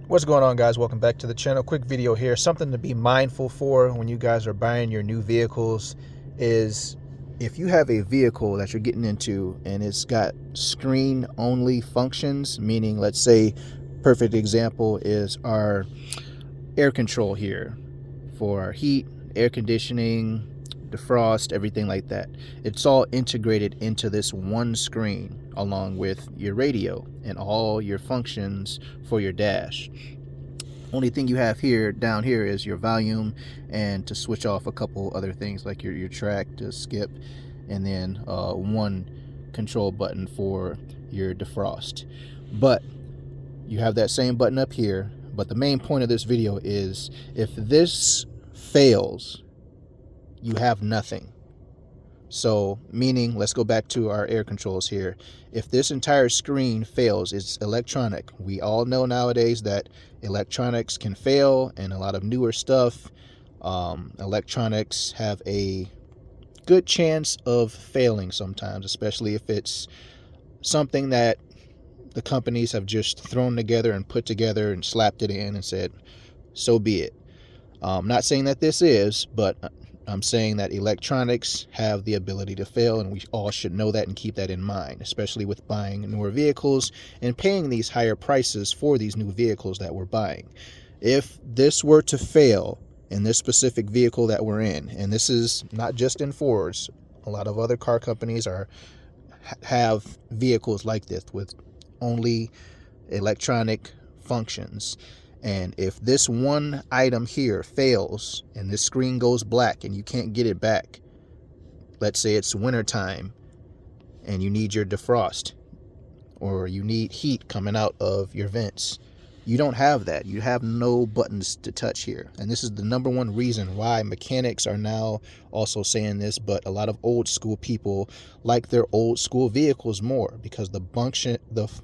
What's going on, guys? Welcome back to the channel. Quick video here. Something to be mindful for when you guys are buying your new vehicles is if you have a vehicle that you're getting into and it's got screen only functions, meaning, let's say, perfect example is our air control here for our heat, air conditioning, defrost, everything like that. It's all integrated into this one screen along with your radio and all your functions for your dash. Only thing you have here down here is your volume and to switch off a couple other things like your track to skip, and then one control button for your defrost. But you have that same button up here. But the main point of this video is if this fails, you have nothing. So meaning, let's go back to our air controls here. If this entire screen fails, it's electronic. We all know nowadays that electronics can fail, and a lot of newer stuff, electronics have a good chance of failing sometimes, especially if it's something that the companies have just thrown together and put together and slapped it in and said, so be it. Not saying that this is, but I'm saying that electronics have the ability to fail, and we all should know that and keep that in mind, especially with buying newer vehicles and paying these higher prices for these new vehicles that we're buying. If this were to fail in this specific vehicle that we're in, and this is not just in Fords, a lot of other car companies have vehicles like this with only electronic functions. And if this one item here fails and this screen goes black and you can't get it back, let's say it's winter time and you need your defrost or you need heat coming out of your vents, you don't have that. You have no buttons to touch here. And this is the number one reason why mechanics are now also saying this, but a lot of old school people like their old school vehicles more because the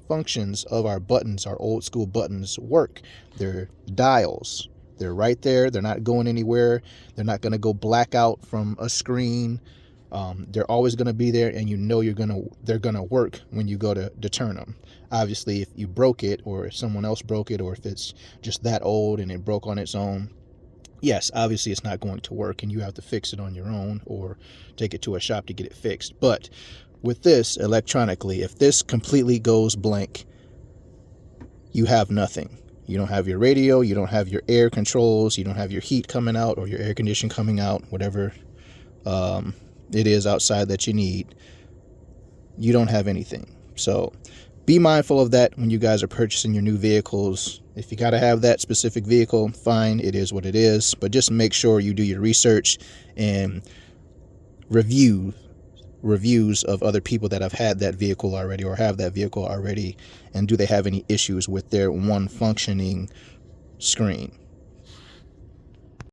functions of our buttons, our old school buttons, work. They're dials. They're right there. They're not going anywhere. They're not going to go black out from a screen. They're always going to be there, and you know they're going to work when you go to turn them. Obviously, if you broke it, or if someone else broke it, or if it's just that old and it broke on its own, yes, obviously it's not going to work and you have to fix it on your own or take it to a shop to get it fixed. But with this electronically, if this completely goes blank, you have nothing. You don't have your radio, you don't have your air controls, you don't have your heat coming out or your air conditioning coming out, whatever it is outside that you need. You don't have anything. So be mindful of that when you guys are purchasing your new vehicles. If you got to have that specific vehicle, fine, it is what it is. But just make sure you do your research and reviews of other people that have had that vehicle already or have that vehicle already, and do they have any issues with their one functioning screen.